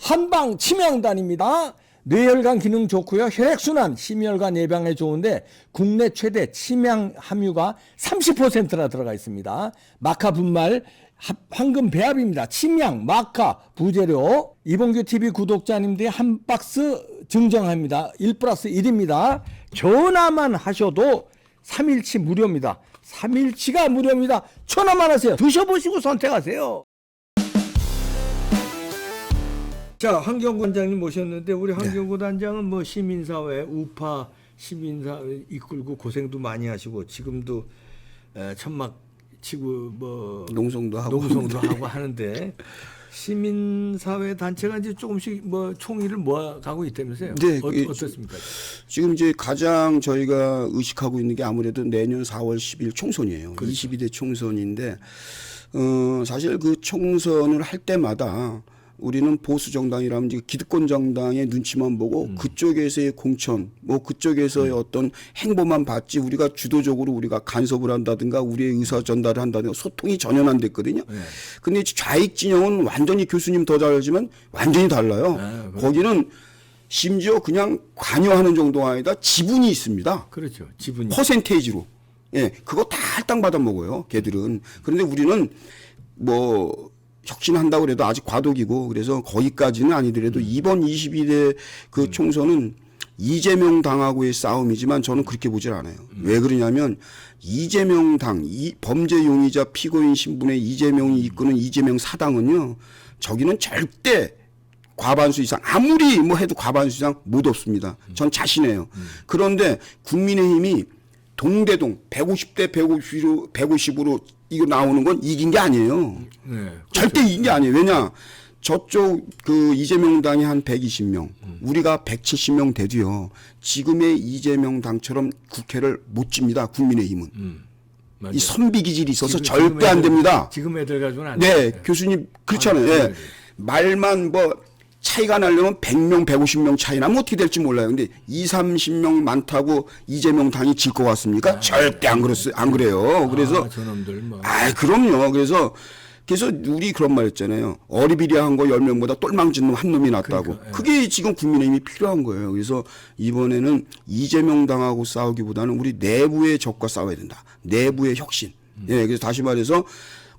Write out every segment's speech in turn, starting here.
한방 치명단입니다. 뇌혈관 기능 좋고요. 혈액순환, 심혈관 예방에 좋은데 국내 최대 치명 함유가 30%나 들어가 있습니다. 마카 분말, 황금 배합입니다. 침양, 마카, 부재료. 이봉규 TV 구독자님들이 한 박스 증정합니다. 1+1입니다. 전화만 하셔도 3일치 무료입니다. 3일치가 무료입니다. 전화만 하세요. 드셔보시고 선택하세요. 자, 황경구 단장님 모셨는데 우리 황경구 단장은 뭐 시민사회, 우파 시민사회 이끌고 고생도 많이 하시고 지금도 천막 치고 뭐 농성도 하고 하는데 시민사회 단체가 이제 조금씩 뭐 총의를 모아가고 있다면서요? 네, 어떻습니까? 지금 이제 가장 저희가 의식하고 있는 게 아무래도 내년 4월 10일 총선이에요. 그렇죠. 22대 총선인데 사실 그 총선을 할 때마다 우리는 보수 정당이라면 이제 기득권 정당의 눈치만 보고 그쪽에서의 공천, 뭐 그쪽에서의 어떤 행보만 봤지 우리가 주도적으로 우리가 간섭을 한다든가 우리의 의사 전달을 한다든가 소통이 전혀 안 됐거든요. 네. 근데 좌익 진영은 완전히 교수님 더 잘 알지만 완전히 달라요. 네, 거기는 심지어 그냥 관여하는 정도가 아니라 지분이 있습니다. 그렇죠. 지분이. 퍼센테이지로. 예, 그거 다 할당 받아 먹어요. 걔들은. 그런데 우리는 뭐 혁신한다고 그래도 아직 과도기고 그래서 거기까지는 아니더라도 이번 22대 그 총선은 이재명 당하고의 싸움이지만 저는 그렇게 보질 않아요. 왜 그러냐면 이재명 당, 범죄 용의자 피고인 신분의 이재명이 이끄는 이재명 사당은요. 저기는 절대 과반수 이상 아무리 뭐 해도 과반수 이상 못 없습니다. 전 자신해요. 그런데 국민의힘이 동대동 150대 150으로 이거 나오는 건 이긴 게 아니에요. 네, 그렇죠. 절대 이긴 게 아니에요. 왜냐? 저쪽 그 이재명 당이 한 120명, 우리가 170명 돼도요. 지금의 이재명 당처럼 국회를 못 집니다. 국민의힘은. 이 선비 기질이 있어서 절대 안 됩니다. 지금 애들 가지고는 안 돼요. 네, 교수님 그렇잖아요. 예. 말만 뭐 차이가 나려면 100명, 150명 차이 나면 어떻게 될지 몰라요. 근데 20, 30명 많다고 이재명 당이 질 것 같습니까? 절대 안 그래요. 그래서 저놈들 뭐. 그럼요. 그래서 우리 그런 말 했잖아요. 어리비리한 거 10명보다 똘망진 놈 한 놈이 낫다고. 그러니까, 예. 그게 지금 국민의힘이 필요한 거예요. 그래서 이번에는 이재명 당하고 싸우기보다는 우리 내부의 적과 싸워야 된다. 내부의 혁신. 예, 그래서 다시 말해서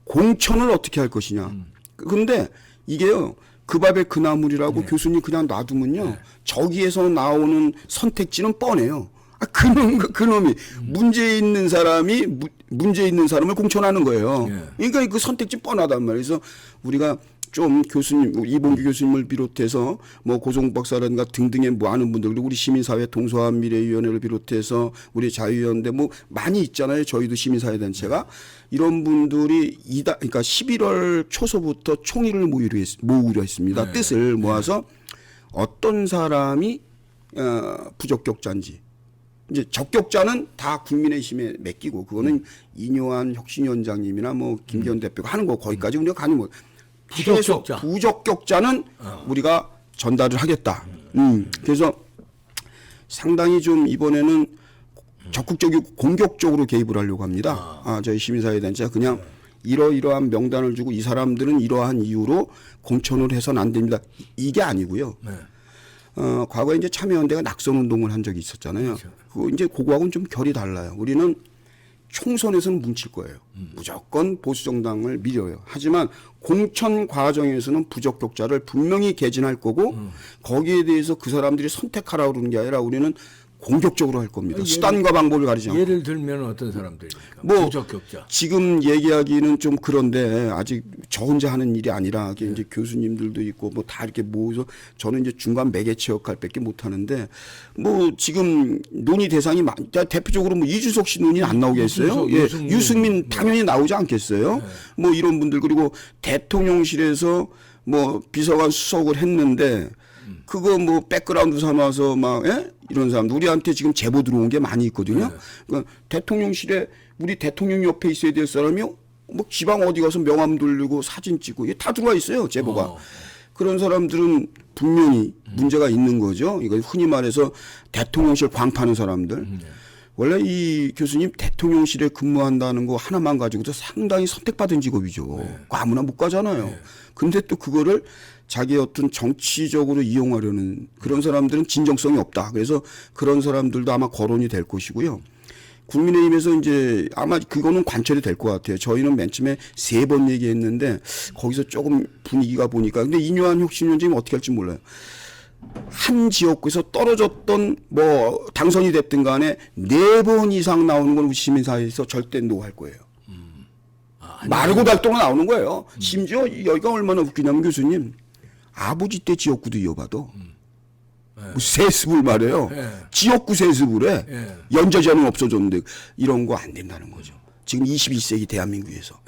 공천을 어떻게 할 것이냐. 그런데 이게요. 그 밥에 그 나물이라고 교수님 그냥 놔두면요. 저기에서 나오는 선택지는 뻔해요. 그놈이 문제 있는 사람을 공천하는 거예요. 그러니까 그 선택지 뻔하단 말이에요. 그래서 우리가 좀 교수님, 이봉규 교수님을 비롯해서 뭐 고종욱 박사라든가 등등의 많은 분들, 그리고 우리 시민사회 동서한미래위원회를 비롯해서 우리 자유연대 뭐 많이 있잖아요. 저희도 시민사회 단체가. 이런 분들이 그러니까 11월 초서부터 총의를 모으기로 했습니다. 네. 뜻을 모아서 어떤 사람이 부적격자인지. 이제 적격자는 다 국민의힘에 맡기고 그거는 이뇨한 혁신위원장님이나 뭐 김기현 대표가 하는 거 거기까지 우리가 가는 거. 부적격자는 우리가 전달을 하겠다. 그래서 상당히 좀 이번에는 적극적이고 공격적으로 개입을 하려고 합니다. 저희 시민사회 단체가 그냥 이러이러한 명단을 주고 이 사람들은 이러한 이유로 공천을 해서는 안 됩니다. 이게 아니고요. 네. 과거에 이제 참여연대가 낙선운동을 한 적이 있었잖아요. 그렇죠. 그거 이제 그거하고는 좀 결이 달라요. 우리는 총선에서는 뭉칠 거예요. 무조건 보수정당을 밀어요. 하지만 공천 과정에서는 부적격자를 분명히 개진할 거고 거기에 대해서 그 사람들이 선택하라고 그러는 게 아니라 우리는 공격적으로 할 겁니다. 수단과 방법을 가리지 않고. 예를 들면 어떤 사람들입니까? 뭐 부적격자. 지금 얘기하기는 좀 그런데 아직 저 혼자 하는 일이 아니라 이제 교수님들도 있고 뭐 다 이렇게 모여서 저는 이제 중간 매개체 역할밖에 못 하는데 뭐 지금 논의 대상이 대표적으로 뭐 이준석 씨 논의 안 나오겠어요? 유승민 당연히 나오지 않겠어요? 뭐 이런 분들 그리고 대통령실에서 뭐 비서관 수석을 했는데 그거 뭐 백그라운드 삼아서 막 이런 사람들 우리한테 지금 제보 들어온 게 많이 있거든요. 그러니까 대통령실에 우리 대통령 옆에 있어야 될 사람이요. 뭐 지방 어디 가서 명함 돌리고 사진 찍고 이게 다 들어와 있어요. 제보가. 그런 사람들은 분명히 문제가 있는 거죠. 이거 흔히 말해서 대통령실 광파는 사람들. 원래 이 교수님 대통령실에 근무한다는 거 하나만 가지고도 상당히 선택받은 직업이죠. 아무나 못 가잖아요. 근데 또 그거를 자기 어떤 정치적으로 이용하려는 그런 사람들은 진정성이 없다. 그래서 그런 사람들도 아마 거론이 될 것이고요. 국민의힘에서 이제 아마 그거는 관철이 될 것 같아요. 저희는 맨 처음에 3번 얘기했는데 거기서 조금 분위기가 보니까 근데 이뇨한 혁신위원장이 어떻게 할지 몰라요. 한 지역구에서 떨어졌던 뭐 당선이 됐든 간에 4번 이상 나오는 건 우리 시민사회에서 절대 노할 거예요. 마르고 닳도록 나오는 거예요. 심지어 여기가 얼마나 웃기냐면 교수님 아버지 때 지역구도 이어봐도 뭐 세습을 말해요. 지역구 세습을 해. 연저자는 없어졌는데 이런 거 안 된다는 거죠. 지금 21세기 대한민국에서.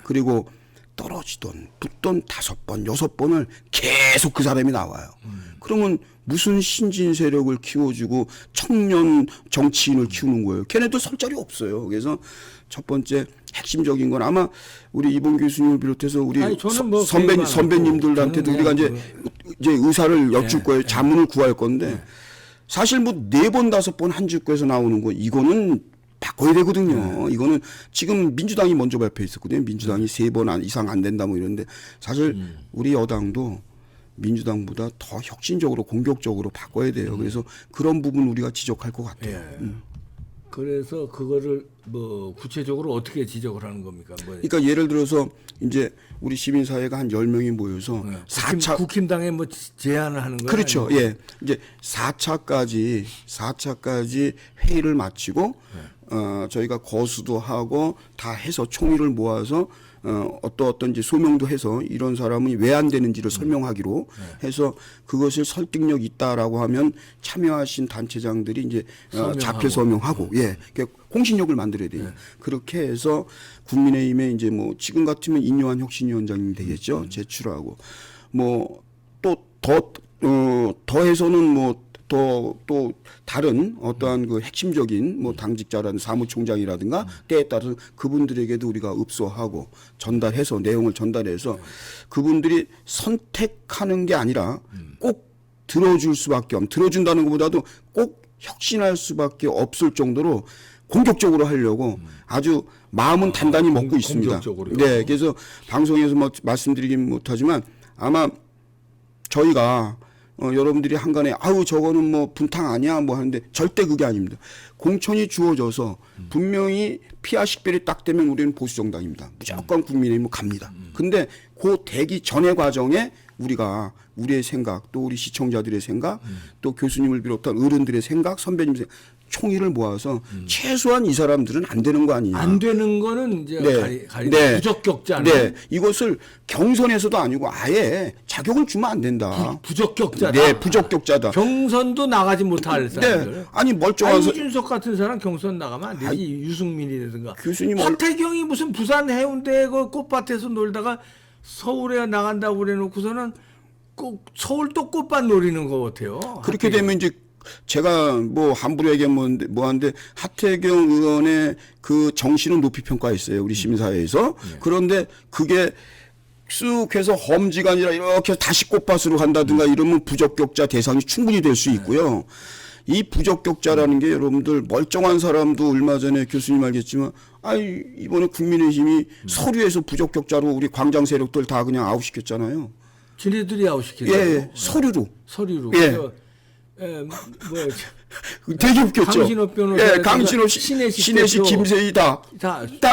그리고 떨어지던 붙던 5번, 6번을 계속 그 사람이 나와요. 그러면 무슨 신진 세력을 키워주고 청년 정치인을 키우는 거예요. 걔네들 설 자리 없어요. 그래서 첫 번째 핵심적인 건 아마 우리 이봉 교수님을 비롯해서 우리 저는 뭐 선배님들한테도 우리가 이제 의사를 여쭐 거예요. 자문을 구할 건데 사실 뭐 4번, 5번 한 주권에서 나오는 거 이거는 바꿔야 되거든요. 이거는 지금 민주당이 먼저 발표했었거든요. 민주당이 3번 이상 안 된다 뭐 이런데 사실 우리 여당도 민주당보다 더 혁신적으로 공격적으로 바꿔야 돼요. 그래서 그런 부분 우리가 지적할 것 같아요. 그래서 그거를 뭐 구체적으로 어떻게 지적을 하는 겁니까? 뭐 그러니까 예를 들어서 이제 우리 시민사회가 한 10명이 모여서 4차 국힘당에 뭐 제안을 하는 거예요? 그렇죠. 아니면? 예. 이제 4차까지 회의를 마치고 저희가 거수도 하고 다 해서 총의를 모아서 어떤 이제 소명도 해서 이런 사람이 왜 안 되는지를 설명하기로 해서 그것을 설득력 있다라고 하면 참여하신 단체장들이 이제 자표 서명하고 공신력을 만들어야 돼요. 그렇게 해서 국민의힘에 이제 뭐 지금 같으면 인요한 혁신위원장님이 되겠죠. 제출하고 뭐 또 더해서는 뭐 또 다른 어떠한 그 핵심적인 뭐 당직자라든 사무총장이라든가 때에 따라서 그분들에게도 우리가 읍소하고 전달해서 내용을 전달해서 그분들이 선택하는 게 아니라 꼭 들어준다는 것보다도 꼭 혁신할 수밖에 없을 정도로 공격적으로 하려고 아주 마음은 단단히 먹고 있습니다. 공격적으로요? 네, 그래서 방송에서 뭐 말씀드리긴 못하지만 아마 저희가 여러분들이 한간에 아우 저거는 뭐 분탕 아니야 뭐 하는데 절대 그게 아닙니다. 공천이 주어져서 분명히 피하 식별이 딱 되면 우리는 보수 정당입니다. 무조건 국민의힘 갑니다. 근데 그 되기 전의 과정에 우리가 우리의 생각 또 우리 시청자들의 생각 또 교수님을 비롯한 어른들의 생각 선배님 생각 총의를 모아서 최소한 이 사람들은 안 되는 거 아니냐. 안 되는 거는 이제 부적격자. 네, 이것을 경선에서도 아니고 아예 자격을 주면 안 된다. 부적격자다. 네, 부적격자다. 경선도 나가지 못할 사람들. 네, 아니 멀쩡한 이준석 같은 사람 경선 나가면 안 되지. 유승민이라든가. 교수님 하태경이 무슨 부산 해운대 그 꽃밭에서 놀다가 서울에 나간다고 그래놓고서는 꼭 서울 또 꽃밭 노리는 것 같아요. 그렇게 하태경. 되면 이제 제가 뭐 함부로 얘기하면 뭐한데 하태경 의원의 그 정신은 높이 평가했어요. 우리 시민사회에서. 그런데 그게 쑥 해서 험지가 아니라 이렇게 다시 꽃밭으로 간다든가 이러면 부적격자 대상이 충분히 될 수 있고요. 이 부적격자라는 게 여러분들 멀쩡한 사람도 얼마 전에 교수님 알겠지만 이번에 국민의힘이 서류에서 부적격자로 우리 광장 세력들 다 그냥 아웃시켰잖아요. 지네들이 아웃시켰죠. 예, 서류로. 예. 되게 웃겼죠. 강신업 변호사, 예, 강신업 신혜식 김세희 다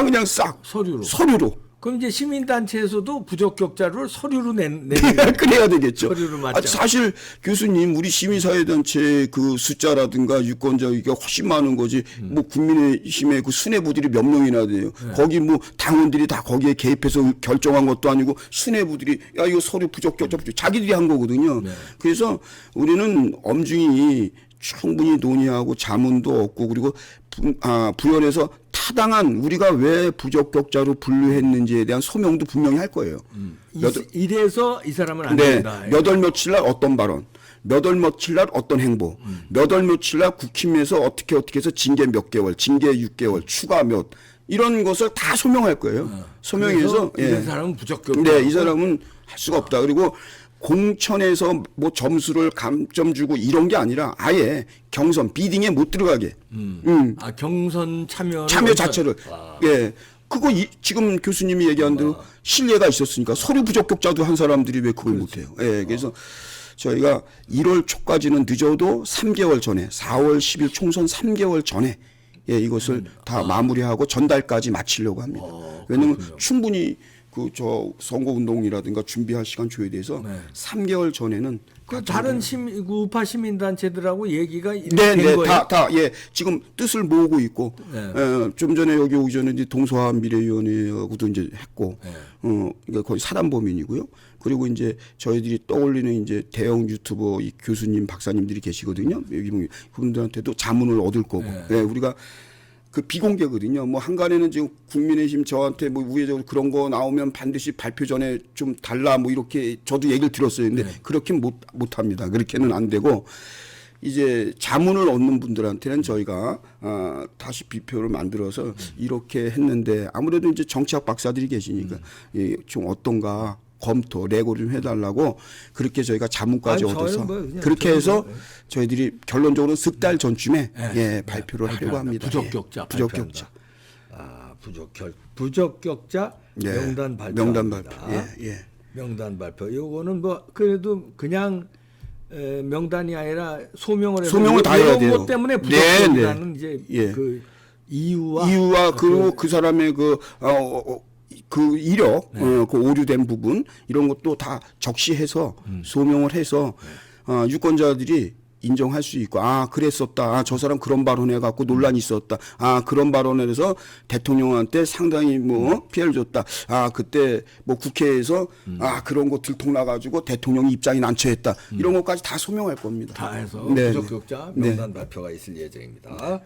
그냥 싹 서류로. 그럼 이제 시민단체에서도 부적격자를 서류로 그래야 되겠죠. 서류로 맞죠. 사실 교수님 우리 시민사회단체 그 숫자라든가 유권자 이게 훨씬 많은 거지. 뭐 국민의힘의 그 수뇌부들이 몇 명이나 돼요. 거기 뭐 당원들이 다 거기에 개입해서 결정한 것도 아니고 수뇌부들이 야 이거 서류 부적격자 자기들이 한 거거든요. 그래서 우리는 엄중히 충분히 논의하고 자문도 얻고 그리고 부연해서 타당한 우리가 왜 부적격자로 분류했는지에 대한 소명도 분명히 할 거예요. 이래서 이 사람은 안 된다. 몇 월 며칠 날 어떤 발언, 몇 월 며칠 날 어떤 행보, 몇 월 며칠 날 국힘에서 어떻게 해서 징계 몇 개월, 징계 6개월, 추가 몇 이런 것을 다 소명할 거예요. 소명해서 이 사람은 부적격. 네, 이 사람은 할 수가 없다. 그리고 공천에서 뭐 점수를 감점 주고 이런 게 아니라 아예 경선 비딩에 못 들어가게. 경선 참여 자체를 그거 지금 교수님이 얘기한 대로 신뢰가 있었으니까 서류 부적격자도 한 사람들이 왜 그걸 못해요? 예, 그래서 저희가 1월 초까지는 늦어도 3개월 전에 4월 10일 총선 3개월 전에 예, 이것을 다 마무리하고 전달까지 마치려고 합니다. 왜냐하면 충분히 그 선거 운동이라든가 준비할 시간 줘야 돼서 3개월 전에는 그 다른 우파 시민단체들하고 얘기가 된 네, 거예요? 예, 지금 뜻을 모으고 있고, 좀 전에 여기 오기 전에 이제 동서한 미래위원회하고도 이제 했고, 그러니까 거의 사단법인이고요. 그리고 이제 저희들이 떠올리는 이제 대형 유튜버 이 교수님, 박사님들이 계시거든요. 그분들한테도 자문을 얻을 거고, 예, 우리가 그 비공개거든요. 뭐 한간에는 지금 국민의힘 저한테 뭐 우회적으로 그런 거 나오면 반드시 발표 전에 좀 달라 뭐 이렇게 저도 얘기를 들었어요. 근데 그렇게 못합니다. 그렇게는 안 되고 이제 자문을 얻는 분들한테는 저희가 다시 비표를 만들어서 이렇게 했는데 아무래도 이제 정치학 박사들이 계시니까 좀 어떤가 검토, 레고 좀 해달라고 그렇게 저희가 자문까지 얻어서 그렇게 해서 저희들이 결론적으로 석 달 전쯤에 예, 발표를 하려고 합니다. 부적격자. 부적격자 예, 명단 발표. 명단 발표. 예. 명단 발표. 요거는 뭐 그래도 그냥 명단이 아니라 소명을 해서 소명을 다 해야 돼요. 것 때문에 부적격자는 네. 이제 예. 그 이유와 그리고 그 사람의 그 이력, 그 오류된 부분 이런 것도 다 적시해서 소명을 해서 유권자들이 인정할 수 있고 그랬었다. 저 사람 그런 발언해 갖고 논란이 있었다. 그런 발언을 해서 대통령한테 상당히 뭐 피해를 줬다. 그때 뭐 국회에서 그런 거 들통나 가지고 대통령이 입장이 난처했다. 이런 것까지 다 소명할 겁니다. 다 해서 네. 부적격자 명단 발표가 있을 예정입니다.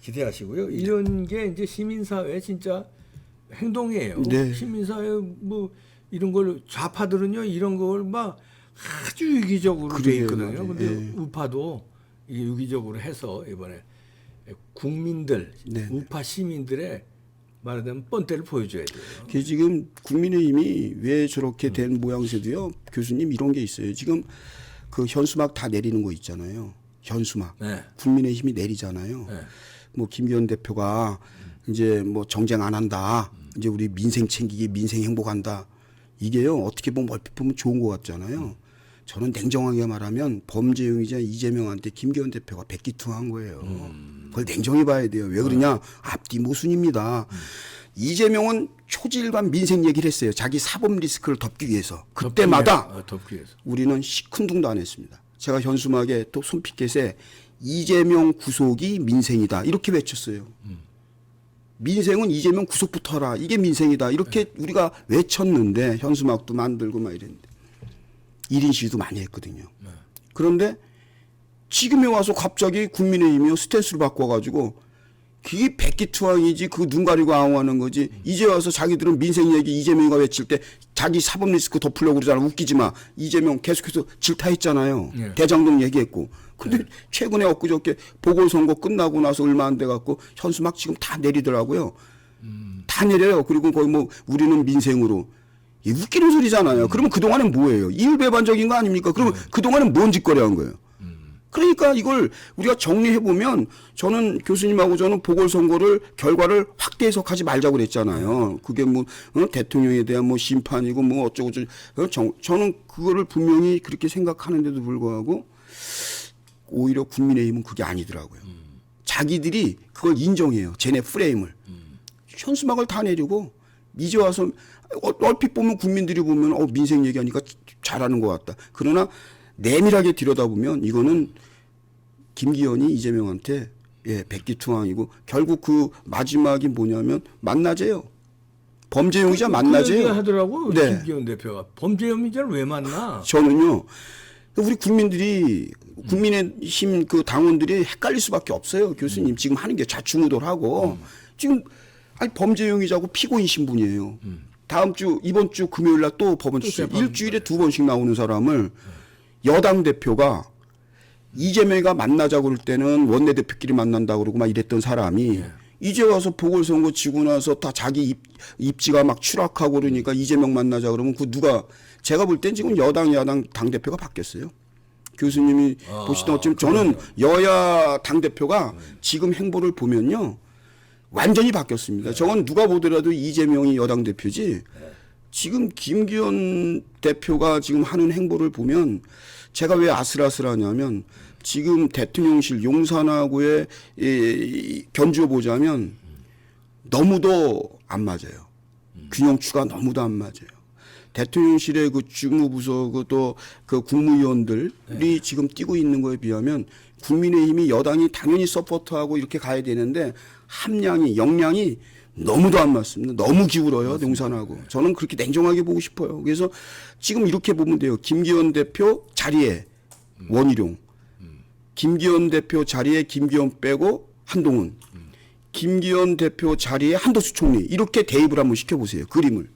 기대하시고요. 이런 게 이제 시민사회 진짜 행동이에요. 네. 시민사회 뭐 이런 걸 좌파들은요 이런 걸 막 아주 유기적으로 돼 그래요, 있거든요. 맞아요. 근데 예. 우파도 이게 유기적으로 해서 이번에 국민들, 네. 우파 시민들의 말하자면 뻔때를 보여줘야 돼요. 그게 지금 국민의힘이 왜 저렇게 된 모양새도요. 교수님 이런 게 있어요. 지금 그 현수막 다 내리는 거 있잖아요. 현수막. 네. 국민의힘이 내리잖아요. 네. 뭐 김기현 대표가 이제 뭐 정쟁 안 한다. 이제 우리 민생 챙기기, 민생 행복한다. 이게요. 어떻게 보면 얼핏 보면 좋은 것 같잖아요. 저는 냉정하게 말하면 범죄용이자 이재명한테 김기현 대표가 백기투한 거예요. 그걸 냉정히 봐야 돼요. 왜 그러냐? 앞뒤 모순입니다. 이재명은 초질관 민생 얘기를 했어요. 자기 사법 리스크를 덮기 위해서. 그때마다 덮기 위해서. 우리는 시큰둥도 안 했습니다. 제가 현수막에 또 손피켓에 이재명 구속이 민생이다. 이렇게 외쳤어요. 민생은 이재명 구속부터 하라. 이게 민생이다. 이렇게 우리가 외쳤는데 현수막도 만들고 막 이랬는데 1인 시위도 많이 했거든요. 그런데 지금에 와서 갑자기 국민의힘이 스탠스를 바꿔가지고 그게 백기투항이지 그 눈 가리고 아웅하는 거지. 이제 와서 자기들은 민생 얘기 이재명이가 외칠 때 자기 사법 리스크 덮으려고 그러잖아. 웃기지 마. 이재명 계속해서 질타했잖아요. 예. 대장동 얘기했고. 근데 최근에 엊그저께 보궐선거 끝나고 나서 얼마 안 돼갖고 현수막 지금 다 내리더라고요. 다 내려요. 그리고 거의 뭐 우리는 민생으로. 이 웃기는 소리잖아요. 그러면 그동안은 뭐예요? 이율배반적인 거 아닙니까? 그러면 그동안은 뭔 짓거리 한 거예요? 그러니까 이걸 우리가 정리해보면 저는 교수님하고 저는 보궐선거를 결과를 확대 해석하지 말자고 그랬잖아요. 그게 뭐 대통령에 대한 뭐 심판이고 뭐 어쩌고저쩌고 저는 그거를 분명히 그렇게 생각하는데도 불구하고 오히려 국민의힘은 그게 아니더라고요. 자기들이 그걸 인정해요. 쟤네 프레임을. 현수막을 다 내리고 이제 와서 얼핏 보면 국민들이 보면 민생 얘기하니까 잘하는 것 같다. 그러나 내밀하게 들여다보면 이거는 김기현이 이재명한테 백기투항이고 결국 그 마지막이 뭐냐면 만나재요. 범죄용의자 만나재요. 그 하더라고. 네. 김기현 대표가 범죄용의자를 왜 만나? 저는요. 우리 국민들이 국민의힘 그 당원들이 헷갈릴 수밖에 없어요. 교수님 지금 하는 게 좌충우돌하고 지금 아니 범죄용의자고 피고인 신분이에요. 다음 주 이번 주 금요일 날 또 법원 출석. 일주일에 2번씩 나오는 사람을 여당 대표가 이재명이가 만나자고 그럴 때는 원내대표끼리 만난다고 그러고 막 이랬던 사람이 이제 와서 보궐선거 지고 나서 다 자기 입지가 막 추락하고 그러니까 이재명 만나자 그러면 그 누가 제가 볼 땐 지금 여당 야당 당대표가 바뀌었어요. 교수님이 보시던 것처럼 저는 여야 당대표가 지금 행보를 보면요. 완전히 바뀌었습니다. 저건 누가 보더라도 이재명이 여당 대표지. 지금 김기현 대표가 지금 하는 행보를 보면 제가 왜 아슬아슬하냐면 지금 대통령실 용산하고의 견주어 보자면 너무도 안 맞아요. 균형추가 너무도 안 맞아요. 대통령실의 그 주무부서 또 그 국무위원들이 지금 뛰고 있는 거에 비하면 국민의힘이 여당이 당연히 서포트하고 이렇게 가야 되는데 함량이 역량이 너무도 안 맞습니다. 너무 기울어요. 용산하고. 저는 그렇게 냉정하게 보고 싶어요. 그래서 지금 이렇게 보면 돼요. 김기현 대표 자리에 원희룡, 김기현 대표 자리에 김기현 빼고 한동훈, 김기현 대표 자리에 한도수 총리 이렇게 대입을 한번 시켜보세요. 그림을.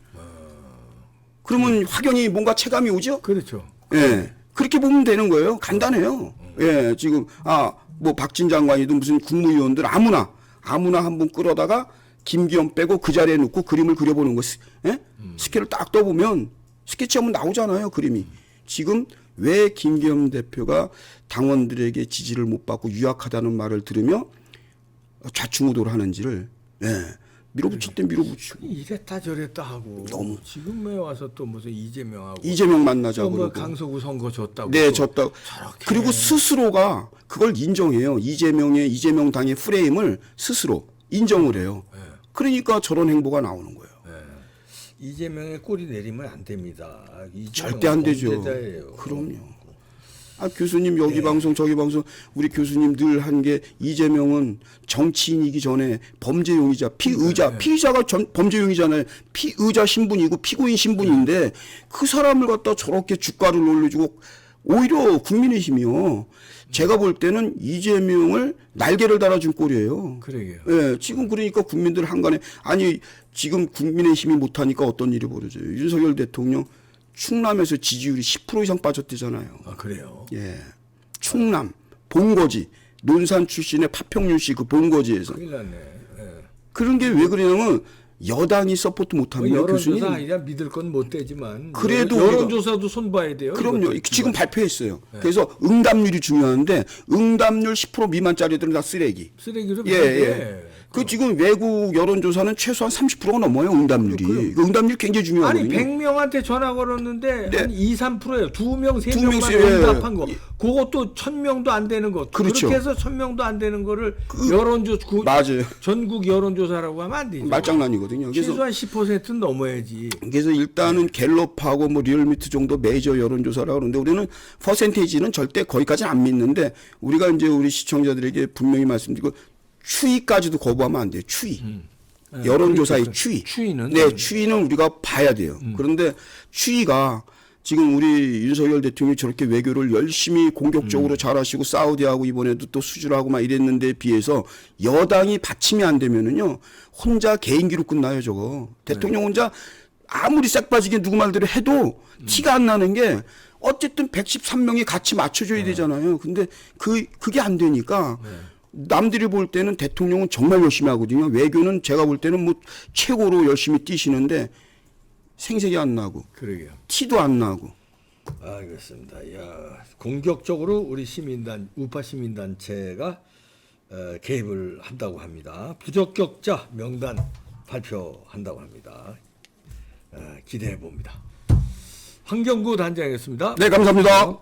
그러면 확연히 뭔가 체감이 오죠? 그렇죠. 예. 그렇게 보면 되는 거예요. 간단해요. 예. 지금, 뭐 박진 장관이든 무슨 국무위원들 아무나 한분 끌어다가 김기현 빼고 그 자리에 놓고 그림을 그려보는 거. 예? 스케일을 딱 떠보면 스케치하면 나오잖아요. 그림이. 지금 왜 김기현 대표가 당원들에게 지지를 못 받고 유약하다는 말을 들으며 좌충우돌 하는지를, 예. 밀어붙일 때 밀어붙이고. 이랬다 저랬다 하고 너무. 지금에 와서 또 무슨 이재명하고 이재명 만나자고 뭐 그러고. 강서구 선거 졌다고 네, 또 졌다고. 저렇게. 그리고 스스로가 그걸 인정해요. 이재명 당의 프레임을 스스로 인정을 해요. 네. 그러니까 저런 행보가 나오는 거예요. 이재명의 꼬리 내리면 안 됩니다. 이재명은 절대 안 되죠. 범죄자예요. 그럼요. 교수님 여기 방송 저기 방송 우리 교수님 늘 한 게 이재명은 정치인이기 전에 범죄용의자 피의자 피의자가 범죄용이잖아요. 피의자 신분이고 피고인 신분인데 그 사람을 갖다 저렇게 주가를 올려주고 오히려 국민의힘이요. 제가 볼 때는 이재명을 날개를 달아준 꼴이에요. 그러게요. 예, 지금 그러니까 국민들 한간에 아니 지금 국민의힘이 못하니까 어떤 일이 벌어져요. 윤석열 대통령 충남에서 지지율이 10% 이상 빠졌대잖아요. 아 그래요. 예. 충남, 본거지, 논산 출신의 파평윤 씨 그 본거지에서. 큰일 났네. 예. 그런 게 왜 그러냐면 여당이 서포트 뭐 못하면 교수님. 여론조사 아니라 믿을 건 못 되지만 그래도 여론조사도 손봐야 돼요. 그럼요. 이것도 지금 발표했어요. 그래서 응답률이 중요한데 응답률 10% 미만짜리들은 다 쓰레기. 쓰레기로 예, 예. 그 지금 외국 여론조사는 최소한 30%가 넘어요, 응답률이. 그 응답률이 굉장히 중요하거든요. 아니 100명한테 전화 걸었는데 네. 한 2, 3%예요. 2명, 3명만 명씩, 예. 응답한 거. 그것도 1000명도 안 되는 것. 그렇죠. 그렇게 해서 1000명도 안 되는 거를 여론조사 맞아요. 전국 여론조사라고 하면 안 되죠. 말장난이거든요. 그래서 최소한 10%는 넘어야지. 그래서 일단은 갤럽하고 뭐 리얼미터 정도 메이저 여론조사라고 그러는데 우리는 퍼센테이지는 절대 거기까지는 안 믿는데 우리가 이제 우리 시청자들에게 분명히 말씀드리고 추이까지도 거부하면 안 돼요. 추이. 여론조사의 그렇죠. 추이. 추이는? 네, 추이는 우리가 봐야 돼요. 그런데 추이가 지금 우리 윤석열 대통령이 저렇게 외교를 열심히 공격적으로 잘하시고 사우디하고 이번에도 또 수주하고 막 이랬는데 비해서 여당이 받침이 안 되면은요 혼자 개인기로 끝나요 저거. 대통령 혼자 아무리 싹 빠지게 누구 말대로 해도 티가 안 나는 게 어쨌든 113명이 같이 맞춰줘야 되잖아요. 근데 그게 안 되니까 남들이 볼 때는 대통령은 정말 열심히 하거든요. 외교는 제가 볼 때는 뭐 최고로 열심히 뛰시는데 생색이 안 나고 그러게요. 티도 안 나고. 알겠습니다. 야, 공격적으로 우리 우파 시민단체가 개입을 한다고 합니다. 부적격자 명단 발표한다고 합니다. 기대해 봅니다. 황경구 단장이었습니다. 네, 감사합니다.